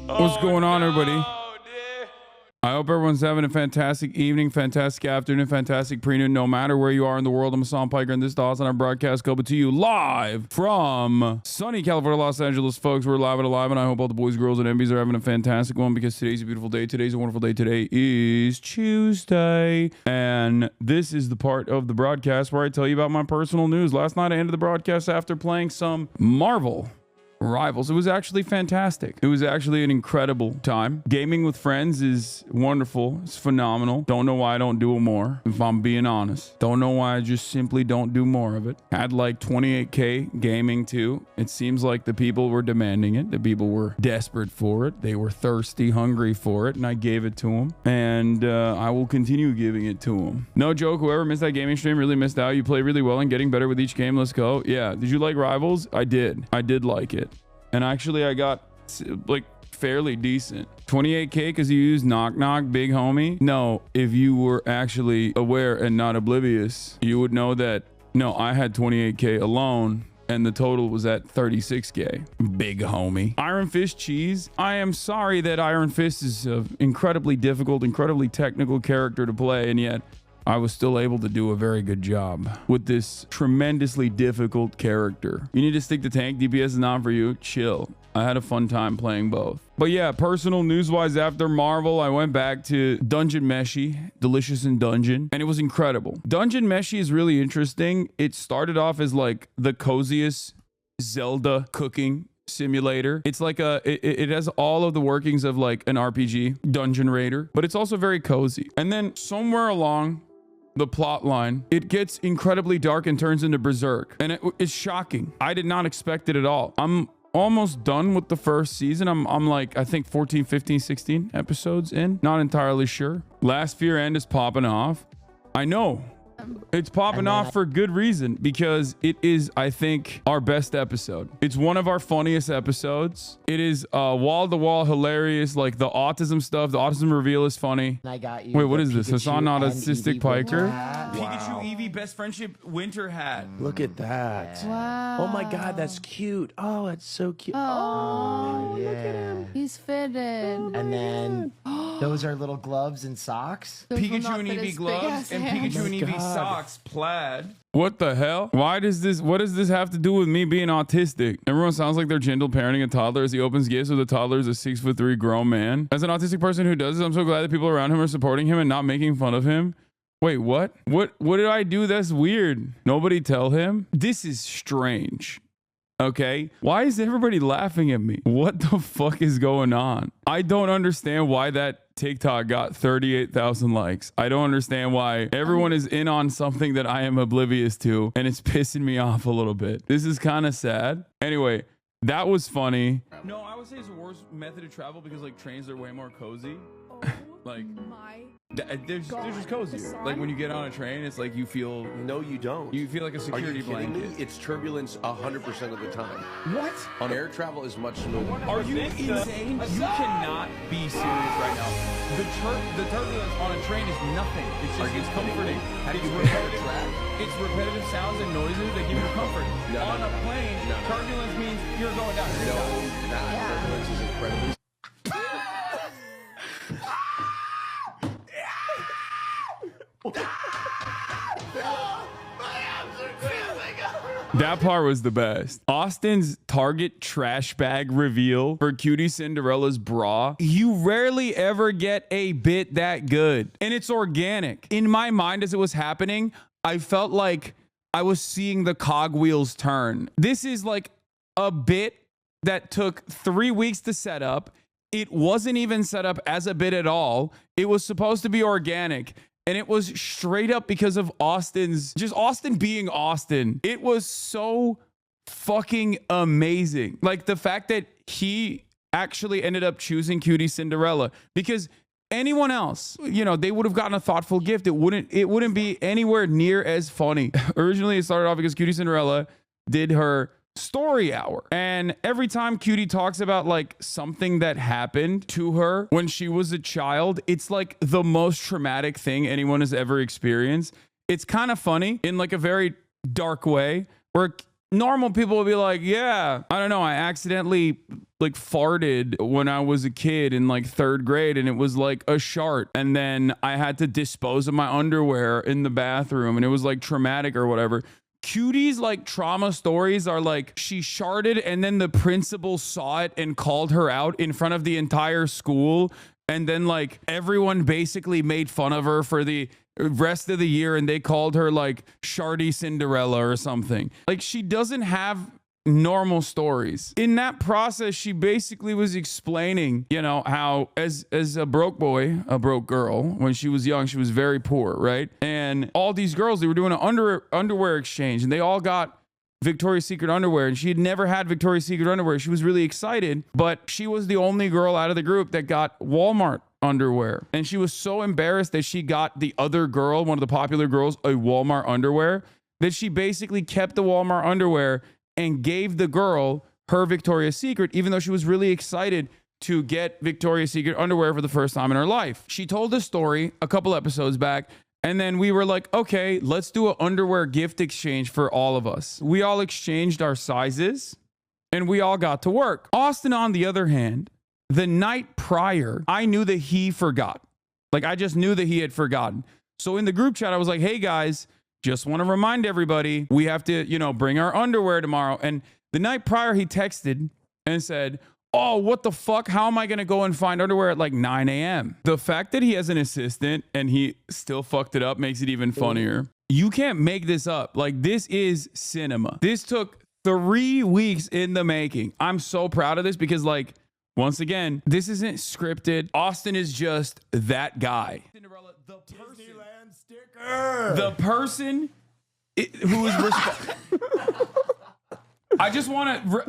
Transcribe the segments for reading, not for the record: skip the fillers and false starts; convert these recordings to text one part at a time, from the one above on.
What's going on, everybody? I hope everyone's having a fantastic evening, fantastic afternoon, fantastic pre-noon, no matter where you are in the world. I'm HASAN Piker, and this is the HASAN broadcast coming to you live from sunny California, Los Angeles, folks. We're live and alive, and I hope all the boys, girls, and MBs are having a fantastic one because today's a beautiful day. Today's a wonderful day. Today is Tuesday, and this is the part of the broadcast where I tell you about my personal news. Last night, I ended the broadcast after playing some Marvel Rivals. It was actually fantastic. It was actually an incredible time. Gaming with friends is wonderful. It's phenomenal. Don't know why I don't do it more, if I'm being honest. Don't know why I just simply don't do more of it. Had like 28K gaming too. It seems like the people were demanding it. The people were desperate for it. They were thirsty, hungry for it, and I gave it to them. And I will continue giving it to them. No joke, whoever missed that gaming stream really missed out. You play really well and getting better with each game. Let's go. Yeah. Did you like Rivals? I did. I did like it. And actually, I got like fairly decent. 28K because you used knock knock, big homie. No, if you were actually aware and not oblivious, you would know that, no, I had 28K alone and the total was at 36K. Big homie. Iron Fist cheese. I am sorry that Iron Fist is an incredibly difficult, incredibly technical character to play, and yet I was still able to do a very good job with this tremendously difficult character. You need to stick to tank. DPS is not for you. Chill. I had a fun time playing both. But yeah, personal news-wise, after Marvel, I went back to Dungeon MESHI, Delicious in Dungeon, and it was incredible. Dungeon MESHI is really interesting. It started off as like the coziest Zelda cooking simulator. It's like it has all of the workings of like an RPG, Dungeon Raider, but it's also very cozy. And then somewhere along the plot line, it gets incredibly dark and turns into Berserk, and it's shocking. I did not expect it at all. I'm almost done with the first season. I'm like, I think 14, 15, 16 episodes in. Not entirely sure. Last Fear End is popping off. I know. It's popping off for good reason, because it is, I think, our best episode. It's one of our funniest episodes. It is wall-to-wall hilarious. Like the autism stuff, the autism reveal is funny. I got you. Wait, what is this? HASAN not autistic Piker? Wow. Pikachu EEVEE best friendship winter hat. Look at that. Wow. Oh my God, that's cute. Oh, it's so cute. Oh, yeah. look at him. He's fitted. And then those are little gloves and socks. Those will Pikachu not and fit EEVEE his gloves big-ass and hands. Pikachu and Oh my EEVEE God. socks, plaid. What the hell? Why does this, what does this have to do with me being autistic? Everyone sounds like they're gentle parenting a toddler as he opens gifts with a toddler as a 6'3" grown man. As an autistic person who does this, I'm so glad that people around him are supporting him and not making fun of him. Wait, what? What did I do that's weird? Nobody tell him? This is strange. Okay, why is everybody laughing at me? What the fuck is going on? I don't understand why that TikTok got 38,000 likes. I don't understand why everyone is in on something that I am oblivious to, and it's pissing me off a little bit. This is kind of sad. Anyway, that was funny. No, I would say it's a worse method of travel because like trains are way more cozy. Like they're just cozier. Like when you get on a train, it's like you feel No, you don't. like a Are security you kidding blanket. me? It's turbulence 100% of the time. What? On air travel is much smoother. Are you insane? You cannot be serious right now. The turbulence on a train is nothing. It's just it's comforting. It's repetitive sounds and noises that give you comfort. No, on a plane, turbulence means you're going down. Turbulence is incredibly. That part was the best. Austin's Target trash bag reveal for Cutie Cinderella's bra. You rarely ever get a bit that good. And it's organic. In my mind as it was happening, I felt like I was seeing the cogwheels turn. This is like a bit that took 3 weeks to set up. It wasn't even set up as a bit at all. It was supposed to be organic. And it was straight up because of Austin being Austin. It was so fucking amazing. Like the fact that he actually ended up choosing Cutie Cinderella, because anyone else, you know, they would have gotten a thoughtful gift. It wouldn't be anywhere near as funny. Originally, it started off because Cutie Cinderella did her story hour, and every time Cutie talks about like something that happened to her when she was a child, it's like the most traumatic thing anyone has ever experienced. It's kind of funny in like a very dark way, where normal people will be like, yeah, I don't know, I accidentally like farted when I was a kid in like 3rd grade and it was like a shart, and then I had to dispose of my underwear in the bathroom and it was like traumatic or whatever. Cutie's like trauma stories are like she sharted and then the principal saw it and called her out in front of the entire school, and then like everyone basically made fun of her for the rest of the year and they called her like Shardy Cinderella or something. Like she doesn't have normal stories. In that process, she basically was explaining, you know, how as a broke boy, a broke girl, when she was young, she was very poor, right? And all these girls, they were doing an underwear exchange and they all got Victoria's Secret underwear, and she had never had Victoria's Secret underwear. She was really excited, but she was the only girl out of the group that got Walmart underwear. And she was so embarrassed that she got the other girl, one of the popular girls, a Walmart underwear, that she basically kept the Walmart underwear and gave the girl her Victoria's Secret, even though she was really excited to get Victoria's Secret underwear for the first time in her life. She told this story a couple episodes back, and then we were like, okay, let's do an underwear gift exchange for all of us. We all exchanged our sizes, and we all got to work. Austin, on the other hand, the night prior, I knew that he forgot. Like, I just knew that he had forgotten. So in the group chat, I was like, hey, guys, just want to remind everybody, we have to, you know, bring our underwear tomorrow. And the night prior, he texted and said, oh, what the fuck? How am I going to go and find underwear at like 9 a.m.? The fact that he has an assistant and he still fucked it up makes it even funnier. You can't make this up. Like, this is cinema. This took 3 weeks in the making. I'm so proud of this because, like, once again, this isn't scripted. Austin is just that guy. Cinderella, the person. Disneyland sticker. The person who is responsible. I just want to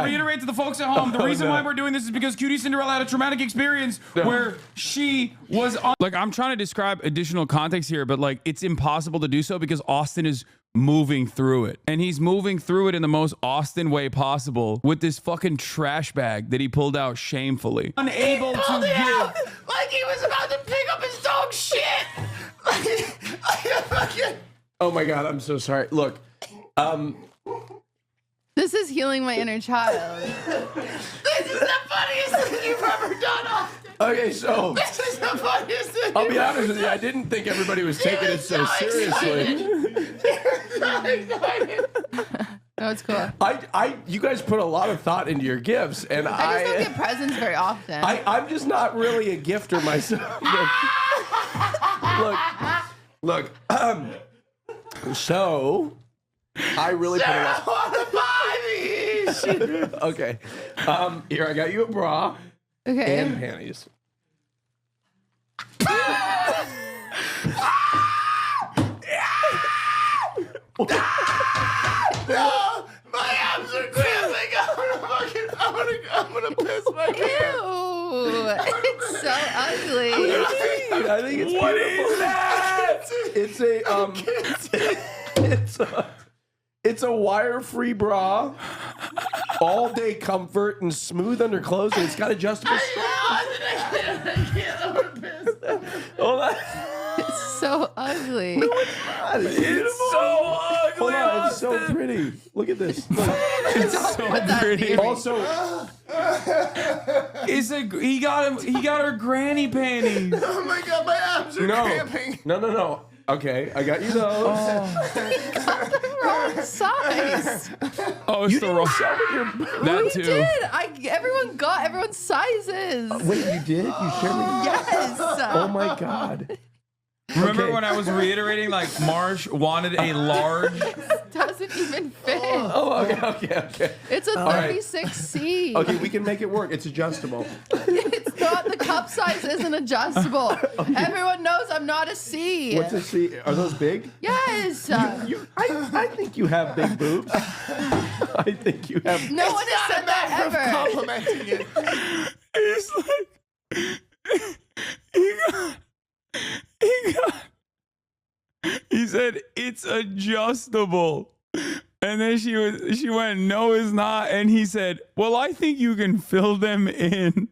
reiterate to the folks at home, the reason why we're doing this is because Cutie Cinderella had a traumatic experience where she was on. Like, I'm trying to describe additional context here, but like it's impossible to do so because Austin is moving through it. And he's moving through it in the most Austin way possible with this fucking trash bag that he pulled out shamefully. Unable to give. Like he was about to pick up his dog shit. Oh my God, I'm so sorry. Look, This is healing my inner child. This is the funniest thing you've ever done, Austin. okay, so This is the funniest thing. I'll be honest with you, I didn't think everybody was taking it so seriously. No, it's cool. You guys put a lot of thought into your gifts, and I just don't get presents very often. I'm just not really a gifter myself. Look, so I really put a lot. I want to buy these. Okay, here I got you a bra Okay. and panties. No, my abs are cramping. I'm gonna piss my pants. Ew. It's so ugly. I think it's What beautiful. is that? It's a wire-free bra, all-day comfort and smooth underclothes, and it's got adjustable straps. Hold on. It's so ugly. It's so ugly. Hold on, it's so pretty. Look at this. Look. It's so pretty. Also, He got her granny panties. Oh my God, my abs are cramping. no. Okay, I got you those. Wrong size. Oh, it's the wrong. That We too. did. Everyone got everyone's sizes. Wait, you did? You shared me? Yes. Oh my God. Remember Okay. when I was reiterating like Marsh wanted a large? Doesn't even fit. Oh, okay. It's a right. 36C. Okay, we can make it work. It's adjustable. It's not, the cup size isn't adjustable. Everyone knows I'm not a C. What's a C? Are those big? Yes. I think you have big boobs. I think you have. No one has said that ever. Complimenting it. It's like he said it's adjustable. And then she went, no, it's not. And he said, well, I think you can fill them in.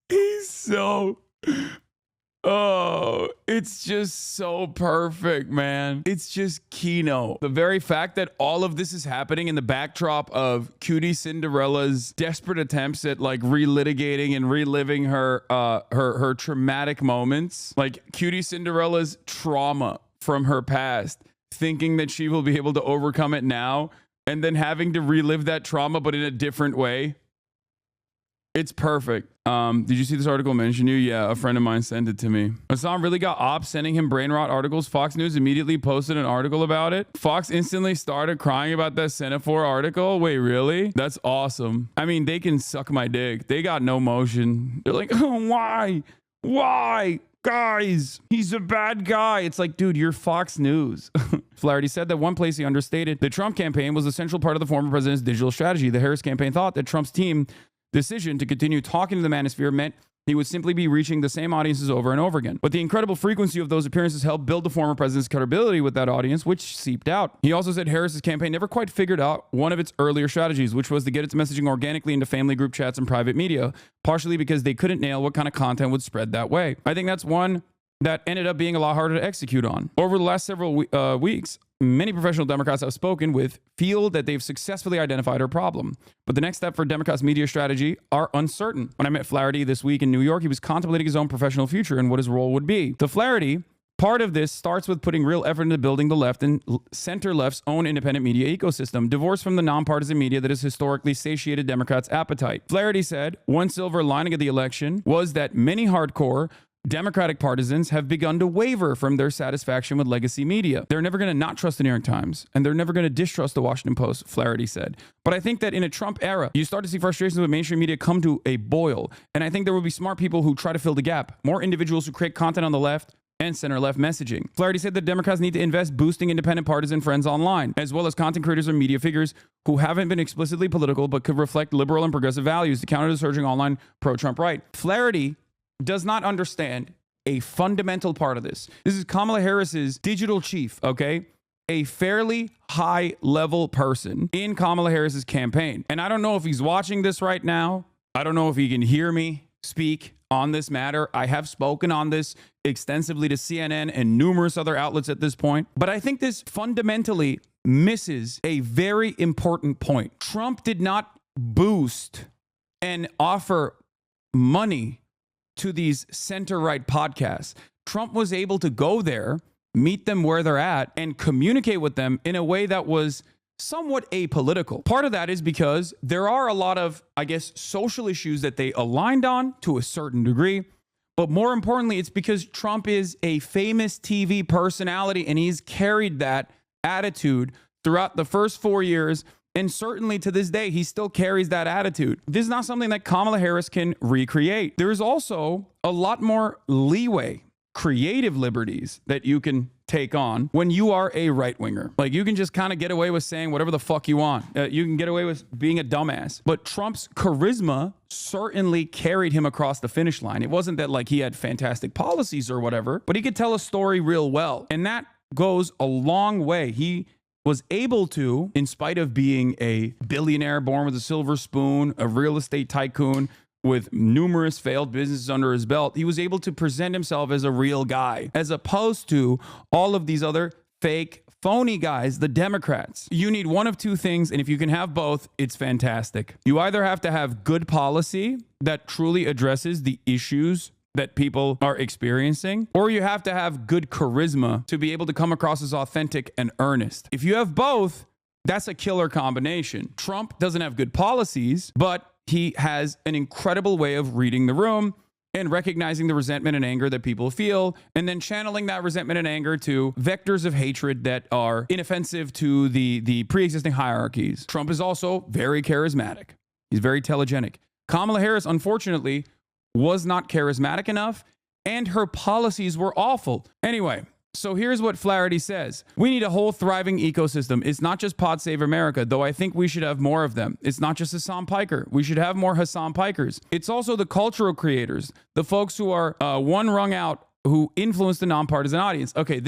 He's so... Oh, it's just so perfect, man. It's just keynote. The very fact that all of this is happening in the backdrop of Cutie Cinderella's desperate attempts at like relitigating and reliving her her traumatic moments, like Cutie Cinderella's trauma from her past, thinking that she will be able to overcome it now, and then having to relive that trauma but in a different way. It's perfect. Did you see this article mention you? Yeah, a friend of mine sent it to me. Hasan really got ops sending him brain rot articles. Fox News immediately posted an article about it. Fox instantly started crying about that SEMAFOR article. Wait, really? That's awesome. I mean, they can suck my dick. They got no motion. They're like, oh, why? Why? Guys, he's a bad guy. It's like, dude, you're Fox News. Flaherty said that one place he understated the Trump campaign was a central part of the former president's digital strategy. The Harris campaign thought that Trump's team decision to continue talking to the manosphere meant he would simply be reaching the same audiences over and over again. But the incredible frequency of those appearances helped build the former president's credibility with that audience, which seeped out. He also said Harris's campaign never quite figured out one of its earlier strategies, which was to get its messaging organically into family group chats and private media, partially because they couldn't nail what kind of content would spread that way. I think that's one that ended up being a lot harder to execute on. Over the last several weeks, many professional Democrats I've spoken with feel that they've successfully identified her problem. But the next step for Democrats' media strategy are uncertain. When I met Flaherty this week in New York, he was contemplating his own professional future and what his role would be. To Flaherty, part of this starts with putting real effort into building the left and center-left's own independent media ecosystem, divorced from the nonpartisan media that has historically satiated Democrats' appetite. Flaherty said one silver lining of the election was that many hardcore Democratic partisans have begun to waver from their satisfaction with legacy media. They're never going to not trust the New York Times, and they're never going to distrust the Washington Post, Flaherty said. But I think that in a Trump era, you start to see frustrations with mainstream media come to a boil. And I think there will be smart people who try to fill the gap, more individuals who create content on the left and center-left messaging. Flaherty said that Democrats need to invest boosting independent partisan friends online, as well as content creators and media figures who haven't been explicitly political but could reflect liberal and progressive values to counter the surging online pro-Trump right. Flaherty does not understand a fundamental part of this. This is Kamala Harris's digital chief, okay? A fairly high-level person in Kamala Harris's campaign. And I don't know if he's watching this right now. I don't know if he can hear me speak on this matter. I have spoken on this extensively to CNN and numerous other outlets at this point. But I think this fundamentally misses a very important point. Trump did not boost and offer money to these center-right podcasts. Trump was able to go there, meet them where they're at, and communicate with them in a way that was somewhat apolitical. Part of that is because there are a lot of, I guess, social issues that they aligned on to a certain degree. But more importantly, it's because Trump is a famous TV personality and he's carried that attitude throughout the first 4 years. And certainly to this day, he still carries that attitude. This is not something that Kamala Harris can recreate. There is also a lot more leeway, creative liberties that you can take on when you are a right-winger. Like, you can just kind of get away with saying whatever the fuck you want. You can get away with being a dumbass. But Trump's charisma certainly carried him across the finish line. It wasn't that like he had fantastic policies or whatever, but he could tell a story real well. And that goes a long way. He was able to, in spite of being a billionaire born with a silver spoon, a real estate tycoon with numerous failed businesses under his belt, he was able to present himself as a real guy, as opposed to all of these other fake, phony guys, the Democrats. You need one of two things, and if you can have both, it's fantastic. You either have to have good policy that truly addresses the issues that people are experiencing, or you have to have good charisma to be able to come across as authentic and earnest. If you have both, that's a killer combination. Trump doesn't have good policies, but he has an incredible way of reading the room and recognizing the resentment and anger that people feel, and then channeling that resentment and anger to vectors of hatred that are inoffensive to the pre-existing hierarchies. Trump is also very charismatic. He's very telegenic. Kamala Harris, unfortunately, was not charismatic enough, and her policies were awful. Anyway, so here's what Flaherty says. We need a whole thriving ecosystem. It's not just Pod Save America, though I think we should have more of them. It's not just HASAN Piker. We should have more HASAN Pikers. It's also the cultural creators, the folks who are one rung out, who influence the nonpartisan audience. Okay,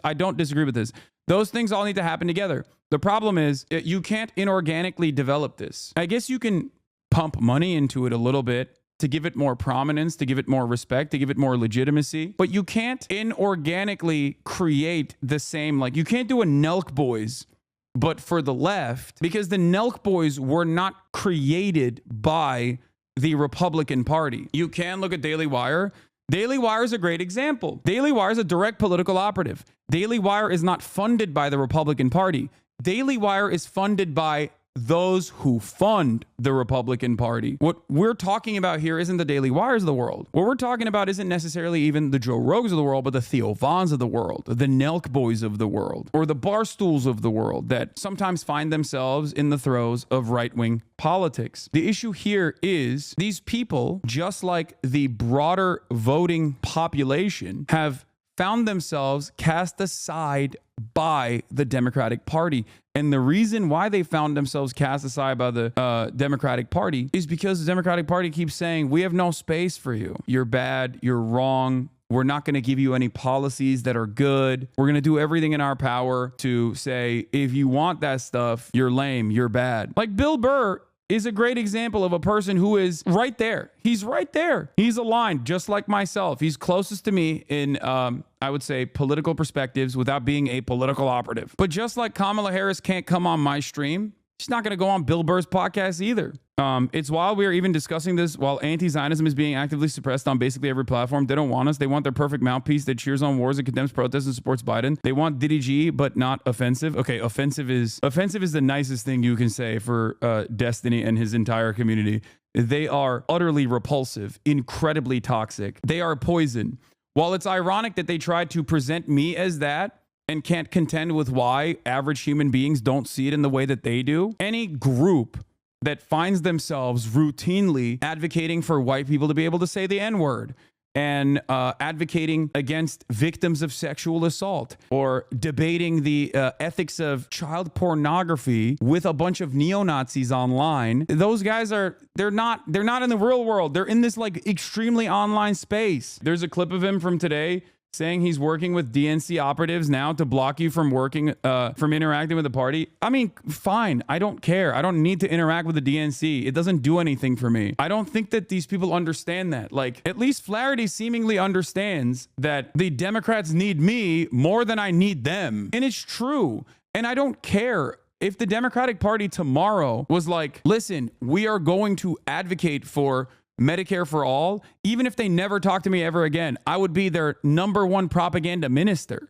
I don't disagree with this. Those things all need to happen together. The problem is you can't inorganically develop this. I guess you can pump money into it a little bit to give it more prominence, to give it more respect, to give it more legitimacy. But you can't inorganically create the same, like you can't do a Nelk Boys, but for the left, because the Nelk Boys were not created by the Republican Party. You can look at Daily Wire. Daily Wire is a great example. Daily Wire is a direct political operative. Daily Wire is not funded by the Republican Party. Daily Wire is funded by those who fund the Republican Party. What we're talking about here isn't the Daily Wires of the world. What we're talking about isn't necessarily even the Joe Rogans of the world, but the Theo Vons of the world, the Nelk Boys of the world, or the Barstools of the world that sometimes find themselves in the throes of right-wing politics. The issue here is these people, just like the broader voting population, have found themselves cast aside by the Democratic Party. And the reason why they found themselves cast aside by the Democratic Party is because the Democratic Party keeps saying, we have no space for you. You're bad. You're wrong. We're not going to give you any policies that are good. We're going to do everything in our power to say, if you want that stuff, you're lame. You're bad. Like Bill Burr is a great example of a person who is right there. He's right there. He's aligned just like myself. He's closest to me in, I would say, political perspectives without being a political operative. But just like Kamala Harris can't come on my stream, she's not going to go on Bill Burr's podcast either. It's while we are even discussing this, while anti-Zionism is being actively suppressed on basically every platform, they don't want us. They want their perfect mouthpiece that cheers on wars and condemns protests and supports Biden. They want Diddy G, but not offensive. Okay, offensive is the nicest thing you can say for Destiny and his entire community. They are utterly repulsive, incredibly toxic. They are poison. While it's ironic that they tried to present me as that and can't contend with why average human beings don't see it in the way that they do, any group that finds themselves routinely advocating for white people to be able to say the N-word and advocating against victims of sexual assault or debating the ethics of child pornography with a bunch of neo-Nazis online, those guys they're not in the real world. They're in this like extremely online space. There's a clip of him from today saying he's working with DNC operatives now to block you from from interacting with the party. I mean, fine. I don't care. I don't need to interact with the DNC. It doesn't do anything for me. I don't think that these people understand that. Like, at least Flaherty seemingly understands that the Democrats need me more than I need them. And it's true. And I don't care. If the Democratic Party tomorrow was like, listen, we are going to advocate for Medicare for all, even if they never talk to me ever again, I would be their #1 propaganda minister.